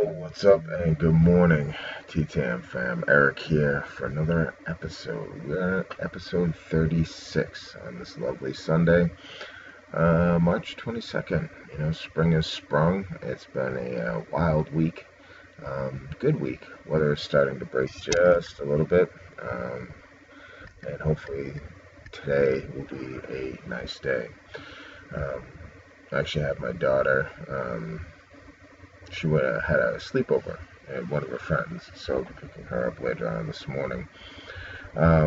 What's up and good morning, TTM fam. Eric here for another episode. We're at episode 36 on this lovely Sunday, March 22nd. Spring has sprung. It's been a wild week, good week. Weather is starting to break just a little bit, and hopefully today will be a nice day. Um, I actually had my daughter. She had a sleepover at one of her friends, so I'll be picking her up later on this morning,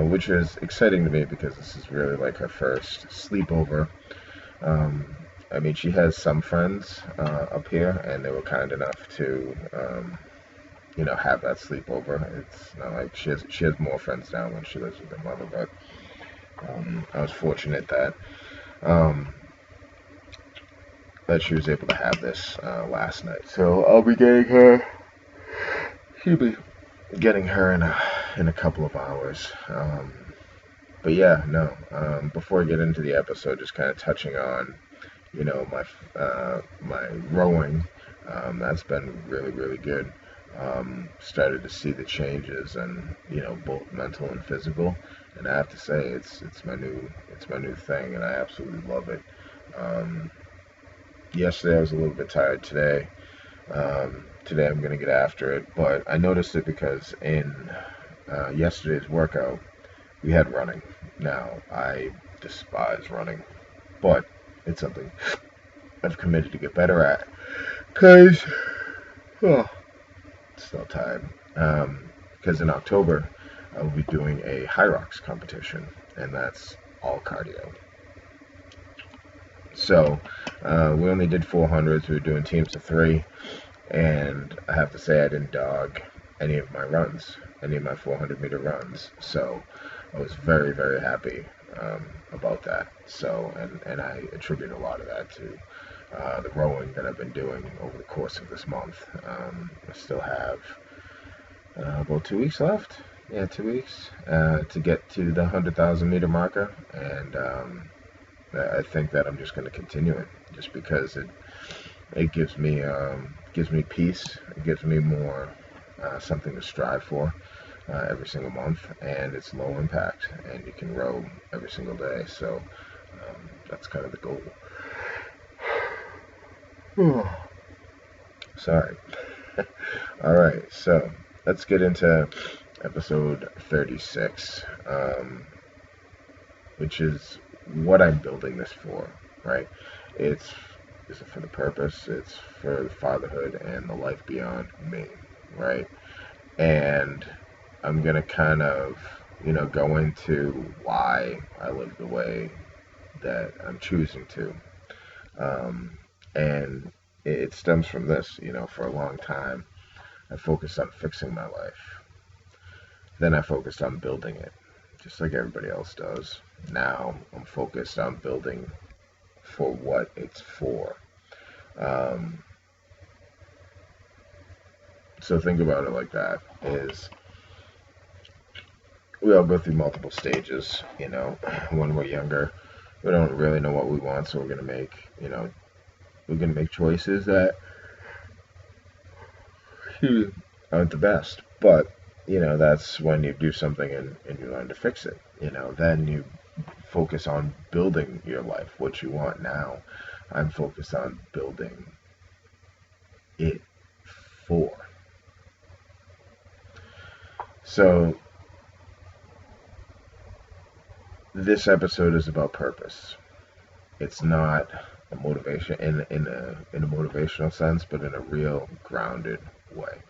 which is exciting to me because this is really like her first sleepover. Um, I mean, she has some friends up here, and they were kind enough to, have that sleepover. It's not like she has more friends now when she lives with her mother, but I was fortunate um, that she was able to have this last night. So I'll be she'll be getting her in a couple of hours. But yeah, no. Before I get into the episode, just kind of touching on, my rowing. That's been really really good. Started to see the changes, and both mental and physical. And I have to say, it's my new thing, and I absolutely love it. Um, Yesterday I was a little bit tired. Today I'm gonna get after it, but I noticed it because in yesterday's workout we had running. Now I despise running, but it's something I've committed to get better at. Cause oh, still tired. Because in October I will be doing a high rocks competition, and that's all cardio. So we only did 400s. We were doing teams of three, and I have to say I didn't dog any of my runs, any of my 400-meter runs. So I was very, very happy about that. So, and I attribute a lot of that to the rowing that I've been doing over the course of this month. I still have about 2 weeks left. Yeah, 2 weeks to get to the 100,000-meter marker, and I think that I'm just going to continue it, just because it gives me peace. It gives me more something to strive for every single month, and it's low impact, and you can row every single day. So that's kind of the goal. Sorry. All right, so let's get into episode 36, which is what I'm building this for, right? It's Is it for the purpose? It's for the fatherhood and the life beyond me, right? And I'm gonna kind of, go into why I live the way that I'm choosing to. Um, and it stems from this, for a long time, I focused on fixing my life. Then I focused on building it, just like everybody else does. Now I'm focused on building for what it's for. Um, so think about it like that, is we all go through multiple stages, when we're younger. We don't really know what we want, so we're gonna make choices that aren't the best. But that's when you do something and you learn to fix it. Then you focus on building your life, what you want now. I'm focused on building it for. So this episode is about purpose. It's not a motivation in a motivational sense, but in a real grounded way.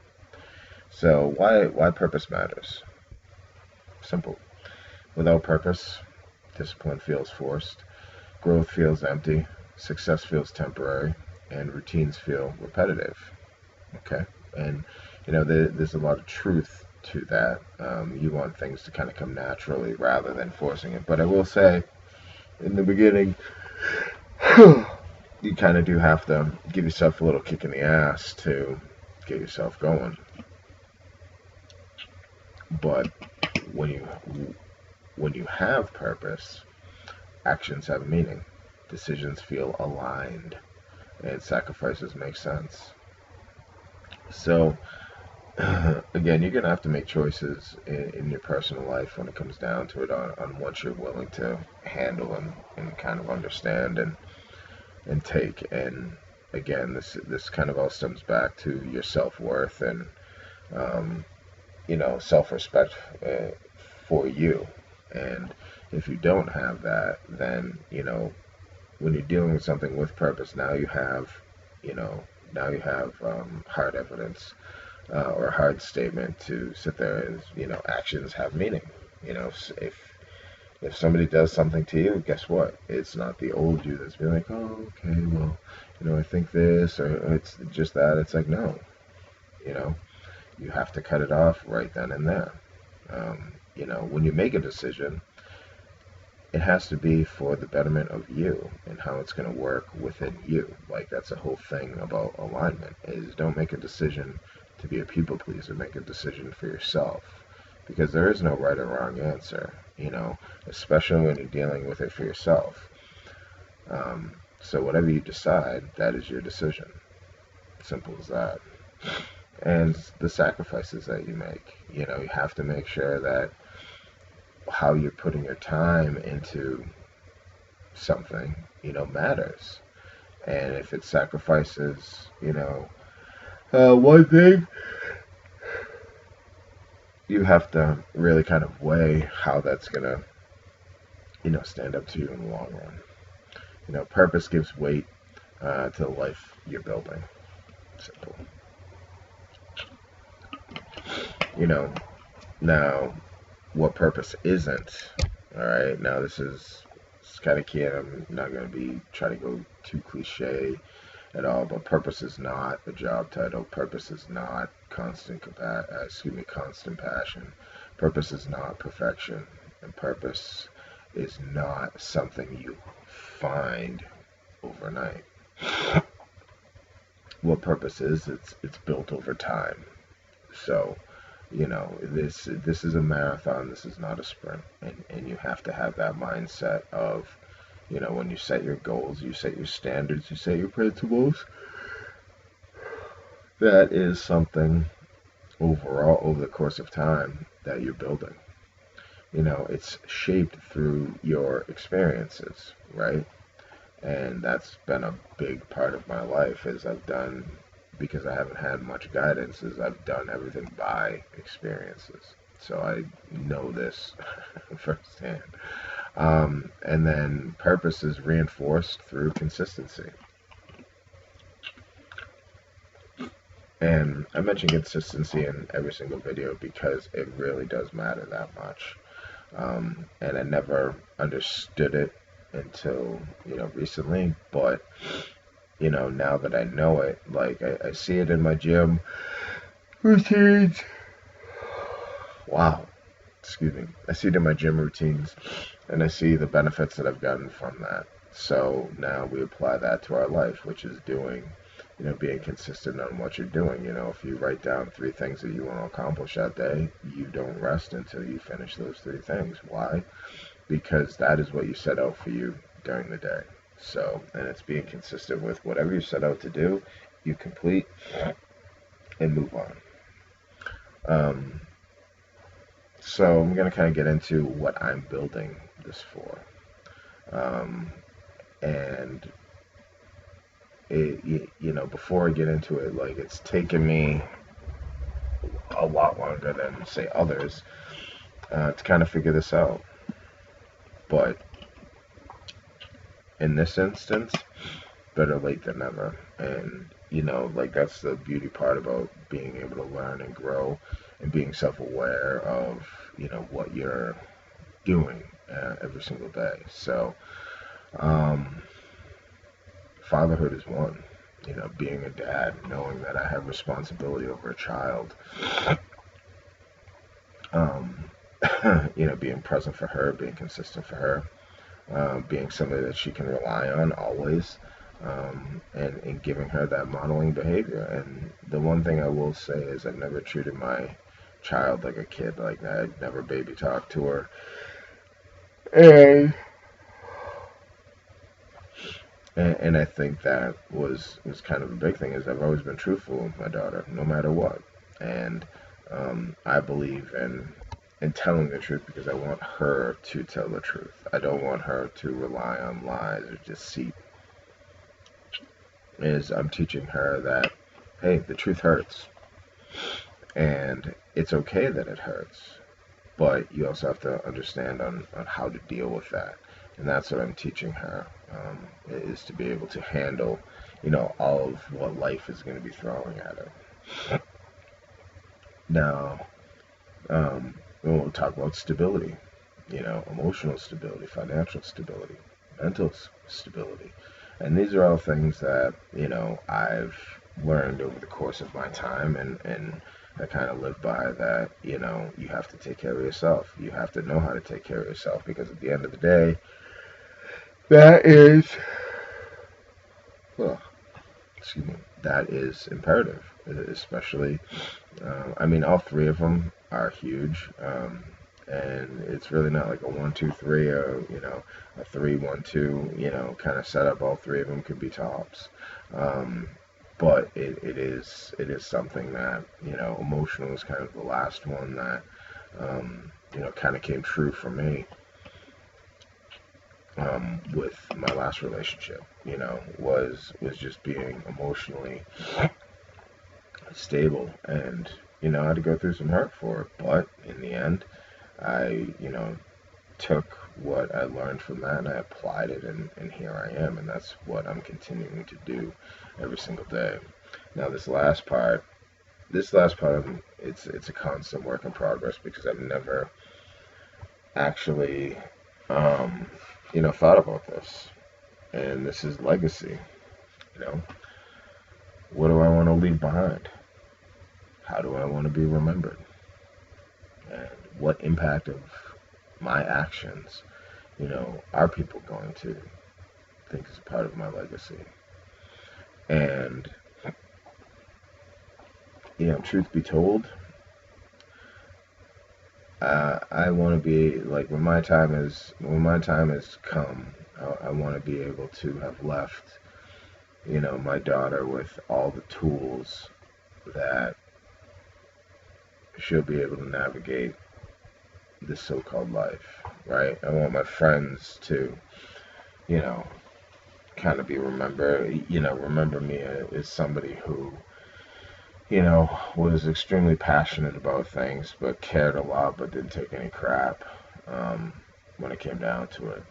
So why purpose matters? Simple. Without purpose, discipline feels forced, growth feels empty, success feels temporary, and routines feel repetitive. Okay, and there's a lot of truth to that. You want things to kind of come naturally rather than forcing it. But I will say, in the beginning, you kind of do have to give yourself a little kick in the ass to get yourself going. But when you have purpose, actions have meaning, decisions feel aligned, and sacrifices make sense. So, again, you're going to have to make choices in your personal life when it comes down to it on what you're willing to handle and kind of understand and take. And again, this kind of all stems back to your self-worth and, um, self-respect for you. And if you don't have that, then, when you're dealing with something with purpose, you know, now you have hard evidence or a hard statement to sit there and, actions have meaning. If somebody does something to you, guess what? It's not the old you that's being like, oh, okay, well, I think this or it's just that. It's like, no, you know, you have to cut it off right then and there. When you make a decision, it has to be for the betterment of you and how it's going to work within you. Like that's the whole thing about alignment is don't make a decision to be a people pleaser. Make a decision for yourself because there is no right or wrong answer. Especially when you're dealing with it for yourself. So whatever you decide, that is your decision. Simple as that. And the sacrifices that you make. You have to make sure that how you're putting your time into something, matters. And if it sacrifices, one thing, you have to really kind of weigh how that's going to, stand up to you in the long run. Purpose gives weight to the life you're building. Simple. Now, what purpose isn't, all right, now this is it's kind of key, and I'm not going to be trying to go too cliche at all, but purpose is not a job title. Purpose is not constant passion. Purpose is not perfection, and purpose is not something you find overnight. What purpose is, it's built over time. So, this is a marathon. This is not a sprint, and you have to have that mindset of, when you set your goals, you set your standards, you set your principles. That is something overall over the course of time that you're building. It's shaped through your experiences, right? And that's been a big part of my life is I've done, because I haven't had much guidance, is I've done everything by experiences. So I know this firsthand. And then purpose is reinforced through consistency. And I mention consistency in every single video because it really does matter that much. And I never understood it until, recently. But, now that I know it, like I see it in my gym routines. Wow. Excuse me. I see it in my gym routines and I see the benefits that I've gotten from that. So now we apply that to our life, which is doing, being consistent on what you're doing. If you write down 3 things that you want to accomplish that day, you don't rest until you finish those 3 things. Why? Because that is what you set out for you during the day. So, and it's being consistent with whatever you set out to do, you complete and move on. So I'm going to kind of get into what I'm building this for. And before I get into it, like it's taken me a lot longer than say others to kind of figure this out. But in this instance, better late than never. And like that's the beauty part about being able to learn and grow and being self-aware of what you're doing every single day. So fatherhood is one. Being a dad, knowing that I have responsibility over a child. Being present for her, being consistent for her, being somebody that she can rely on always, and giving her that modeling behavior. And the one thing I will say is I've never treated my child like a kid like that. I'd never baby talked to her. And And I think that was kind of a big thing, is I've always been truthful with my daughter, no matter what. And I believe in telling the truth because I want her to tell the truth. I don't want her to rely on lies or deceit. Is I'm teaching her that, hey, the truth hurts, and it's okay that it hurts, but you also have to understand on how to deal with that. And that's what I'm teaching her, is to be able to handle, all of what life is going to be throwing at her. Now, we'll talk about stability, emotional stability, financial stability, mental stability. And these are all things that, I've learned over the course of my time, and I kind of live by that, you have to take care of yourself. You have to know how to take care of yourself, because at the end of the day, that is, well, excuse me, that is imperative, especially, I mean, all three of them are huge. And it's really not like a 1, 2, 3, or a 3, 1, 2, kind of setup. All three of them could be tops. Um, but it is something that, emotional is kind of the last one that, kind of came true for me, with my last relationship. Was just being emotionally stable, and I had to go through some hurt for it, but in the end, I took what I learned from that and I applied it, and here I am, and that's what I'm continuing to do every single day. Now this last part, it's a constant work in progress, because I've never actually, thought about this, and this is legacy. You know, what do I want to leave behind? How do I want to be remembered? And what impact of my actions, are people going to think is a part of my legacy? And truth be told, I want to be like, when my time has come, I want to be able to have left, my daughter with all the tools that she'll be able to navigate this so-called life, right? I want my friends to, you know, kind of remember me as somebody who, was extremely passionate about things, but cared a lot, but didn't take any crap, when it came down to it.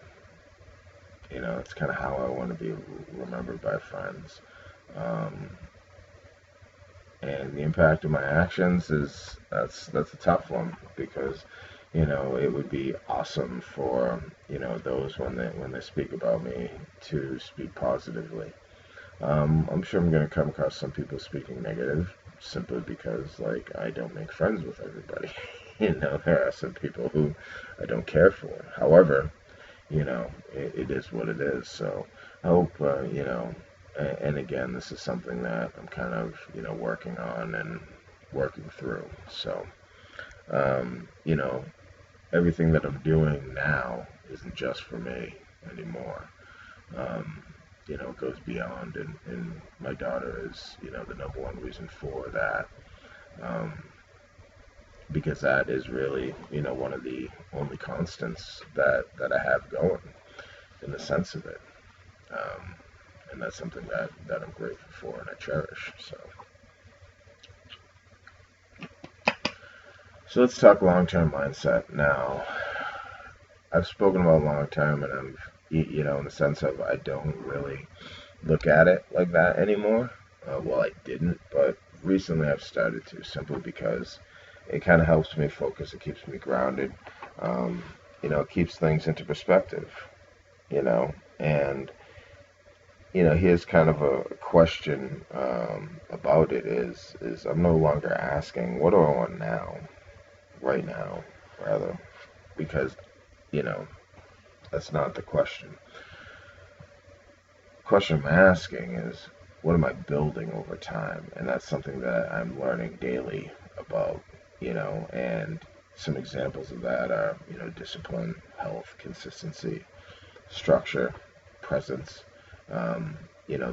It's kind of how I want to be remembered by friends. Um, and the impact of my actions is that's a tough one, because it would be awesome for those when they speak about me to speak positively. I'm sure I'm going to come across some people speaking negative, simply because, like, I don't make friends with everybody. There are some people who I don't care for. However, it is what it is. So I hope, and again, this is something that I'm kind of, working on and working through. So, um, you know, everything that I'm doing now isn't just for me anymore. Um, it goes beyond, and my daughter is, the number one reason for that. Um, because that is really, one of the only constants that I have going, in the sense of it. Um, and that's something that I'm grateful for and I cherish. So let's talk long-term mindset. Now, I've spoken about long-term, and in the sense of, I don't really look at it like that anymore. Well, I didn't, but recently I've started to, simply because it kind of helps me focus. It keeps me grounded. Um, it keeps things into perspective. And here's kind of a question, about it, is I'm no longer asking, what do I want now, right now, rather, because you know that's not the question. The question I'm asking is, what am I building over time? And that's something that I'm learning daily about. And some examples of that are, discipline, health, consistency, structure, presence,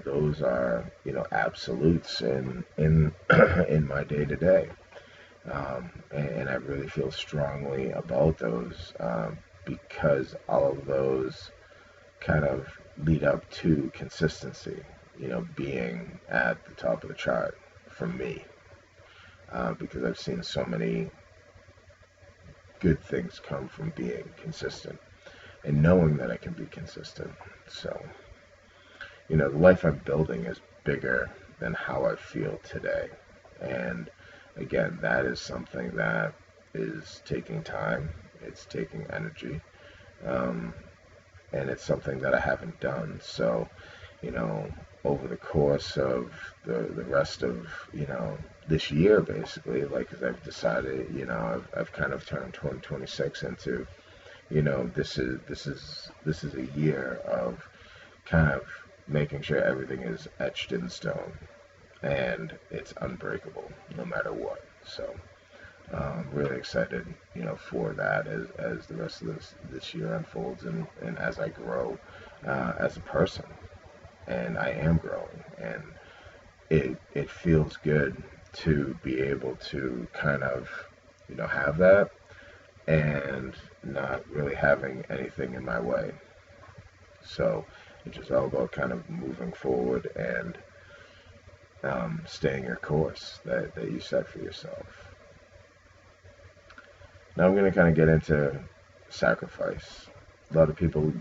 Those are, absolutes in in my day to day. And I really feel strongly about those, because all of those kind of lead up to consistency, being at the top of the chart for me, because I've seen so many good things come from being consistent and knowing that I can be consistent. So, the life I'm building is bigger than how I feel today. And again, that is something that is taking time, it's taking energy, um, and it's something that I haven't done. So, you know, over the course of the rest of, this year, basically, like, 'cause I've decided, I've kind of turned 2026 into, this is a year of kind of making sure everything is etched in stone and it's unbreakable no matter what. So really excited, for that as the rest of this year unfolds, and as I grow as a person, and I am growing, and it feels good to be able to kind of, have that and not really having anything in my way. So it's just all about kind of moving forward and staying your course that you set for yourself. Now I'm going to kind of get into sacrifice. A lot of people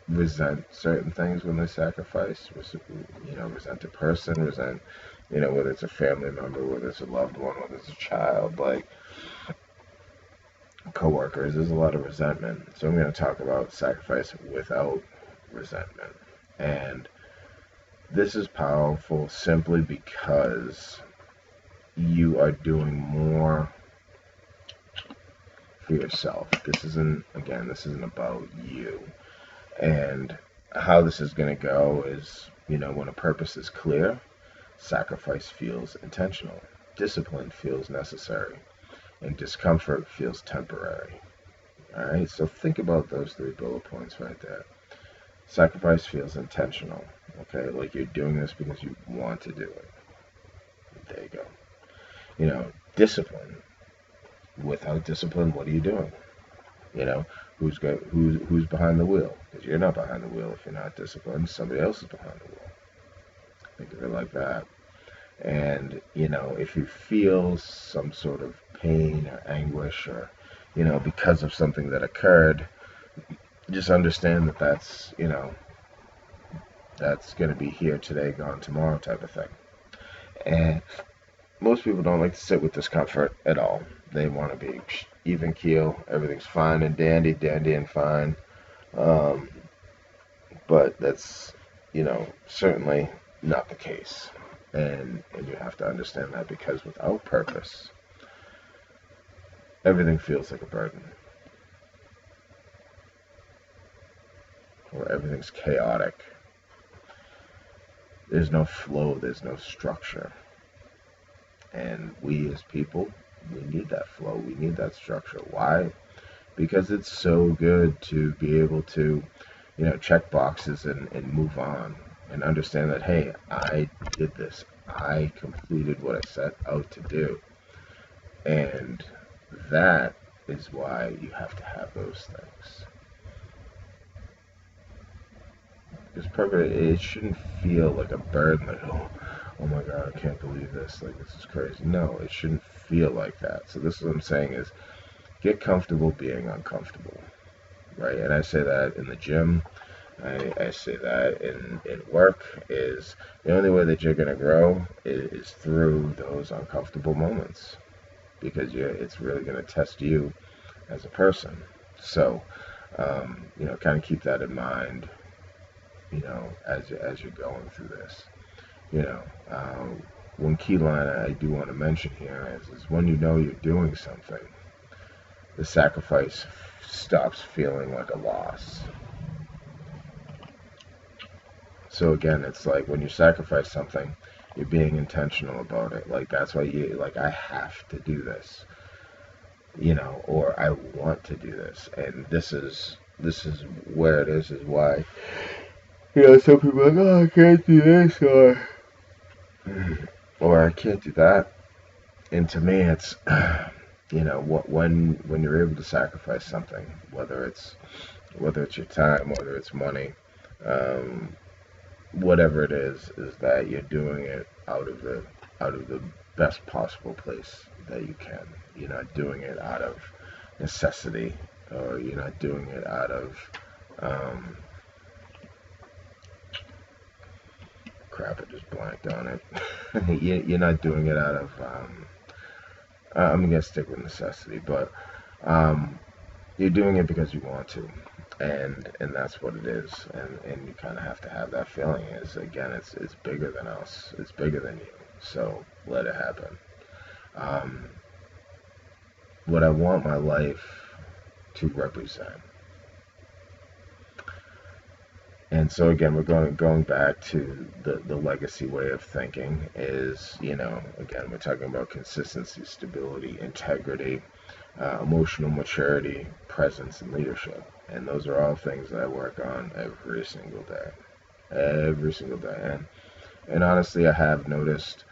resent certain things when they sacrifice. Resent a person, resent, whether it's a family member, whether it's a loved one, whether it's a child, like coworkers. There's a lot of resentment. So I'm going to talk about sacrifice without resentment. And this is powerful simply because you are doing more for yourself. This isn't about you. And how this is going to go is, when a purpose is clear, sacrifice feels intentional, discipline feels necessary, and discomfort feels temporary. All right, so think about those 3 bullet points right there. Sacrifice feels intentional, okay? Like you're doing this because you want to do it. There you go. Discipline. Without discipline, what are you doing? Who's behind the wheel? Because you're not behind the wheel if you're not disciplined. Somebody else is behind the wheel. Think of it like that. And if you feel some sort of pain or anguish, or because of something that occurred, just understand that that's going to be here today, gone tomorrow type of thing. And most people don't like to sit with discomfort at all. They want to be even keel, everything's fine and dandy and fine. But that's, certainly not the case. And you have to understand that, because without purpose, everything feels like a burden. Or everything's chaotic. There's no flow, there's no structure. And we as people, we need that flow, we need that structure. Why? Because it's so good to be able to, check boxes and move on and understand that, hey, I did this. I completed what I set out to do. And that is why you have to have those things. Because purpose, it shouldn't feel like a burden, like, oh my God, I can't believe this. Like, this is crazy. No, it shouldn't feel like that. So this is what I'm saying is, get comfortable being uncomfortable, right? And I say that in the gym. I say that in work. Is the only way that you're going to grow is through those uncomfortable moments, because it's really going to test you as a person. So, kind of keep that in mind, as you're going through this. One key line I do want to mention here is when you're doing something, the sacrifice stops feeling like a loss. So again, it's like when you sacrifice something, you're being intentional about it. Like, that's why I have to do this, or I want to do this. And this is where it is why Some people are like, oh, I can't do this, or I can't do that. And to me, it's, when you're able to sacrifice something, whether it's your time, whether it's money, um, whatever it is that you're doing it out of the best possible place that you can. You're not doing it out of necessity, or you're not doing it out of um, crap. I just blanked on it. You're not doing it out of. I'm gonna stick with necessity, but um, you're doing it because you want to, and that's what it is. And you kind of have to have that feeling. Is again, it's bigger than us. It's bigger than you. So let it happen. Um, what I want my life to represent. And so again, we're going back to the legacy way of thinking. Is, again, we're talking about consistency, stability, integrity, emotional maturity, presence, and leadership. And those are all things that I work on every single day. Every single day. And honestly, I have noticed,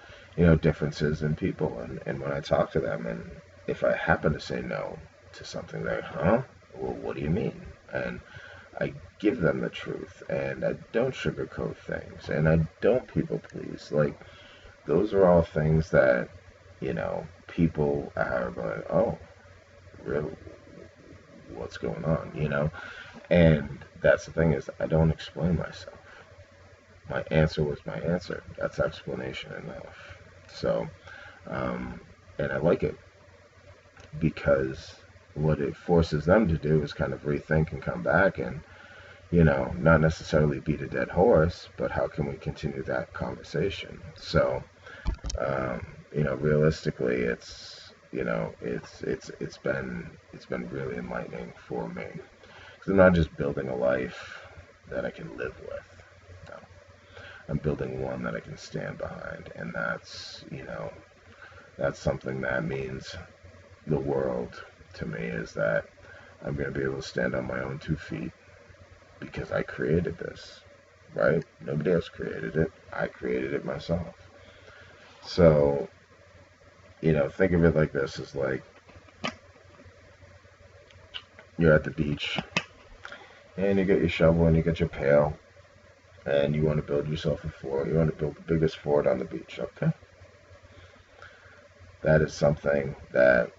differences in people. And when I talk to them, and if I happen to say no to something, they're, huh? Well, what do you mean? And I give them the truth, and I don't sugarcoat things, and I don't people please. Like, those are all things that, people are going, oh, really? What's going on, And that's the thing, is I don't explain myself. My answer was my answer. That's explanation enough. So, um, and I like it, because what it forces them to do is kind of rethink and come back and, not necessarily beat a dead horse, but how can we continue that conversation? So, realistically, it's been really enlightening for me, because I'm not just building a life that I can live with. No, I'm building one that I can stand behind, and that's something that means the world to me, is that I'm going to be able to stand on my own 2 feet, because I created this, right? Nobody else created it. I created it myself. So, think of it like this: is like you're at the beach, and you get your shovel and you get your pail, and you want to build yourself a fort. You want to build the biggest fort on the beach. Okay, that is something that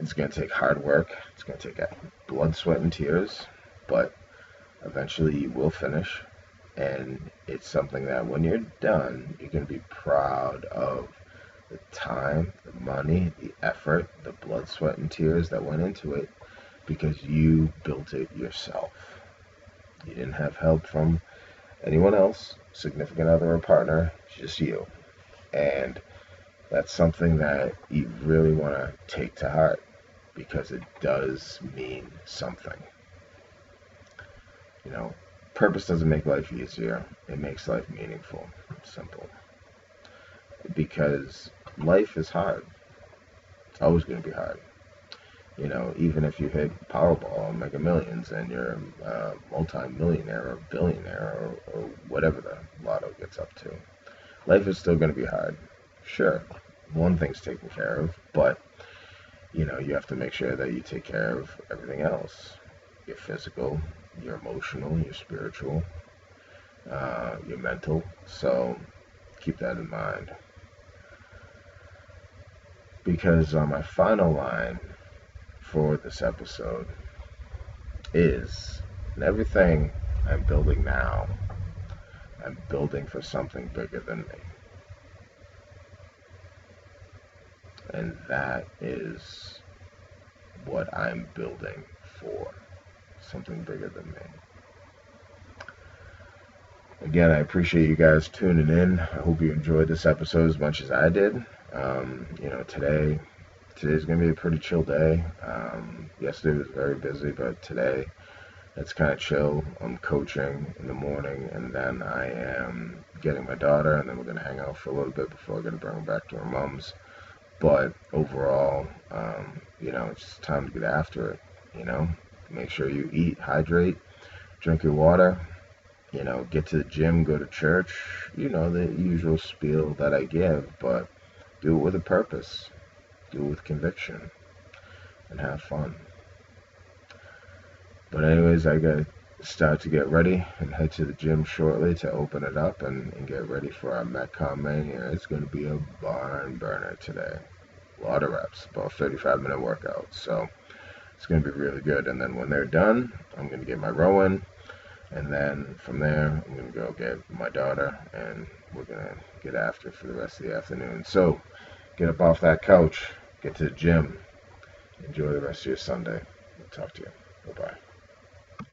it's going to take hard work. It's going to take blood, sweat, and tears, but eventually you will finish. And it's something that when you're done, you're going to be proud of the time, the money, the effort, the blood, sweat, and tears that went into it, because you built it yourself. You didn't have help from anyone else, significant other or partner, just you. And that's something that you really want to take to heart, because it does mean something. You know, purpose doesn't make life easier, it makes life meaningful, simple. Because life is hard. It's always going to be hard. Even if you hit Powerball and Mega Millions and you're a multi-millionaire or billionaire, or whatever the lotto gets up to, life is still going to be hard. Sure, one thing's taken care of, but you have to make sure that you take care of everything else: your physical, your emotional, your spiritual, your mental. So keep that in mind. Because my final line for this episode is, in everything I'm building now, I'm building for something bigger than me. And that is what I'm building for, something bigger than me. Again, I appreciate you guys tuning in. I hope you enjoyed this episode as much as I did. Today's going to be a pretty chill day. Yesterday was very busy, but today it's kind of chill. I'm coaching in the morning, and then I am getting my daughter, and then we're going to hang out for a little bit before I'm going to bring her back to her mom's. But overall, it's time to get after it. Make sure you eat, hydrate, drink your water, get to the gym, go to church, the usual spiel that I give, but do it with a purpose, do it with conviction, and have fun. But anyways, I gotta start to get ready and head to the gym shortly to open it up and get ready for our Metcon Mania. It's gonna be a barn burner today. A lot of reps, about 35-minute workout. So it's gonna be really good. And then when they're done, I'm gonna get my row in. And then from there, I'm going to go get my daughter, and we're going to get after it for the rest of the afternoon. So, get up off that couch, get to the gym, enjoy the rest of your Sunday. I'll talk to you. Bye-bye.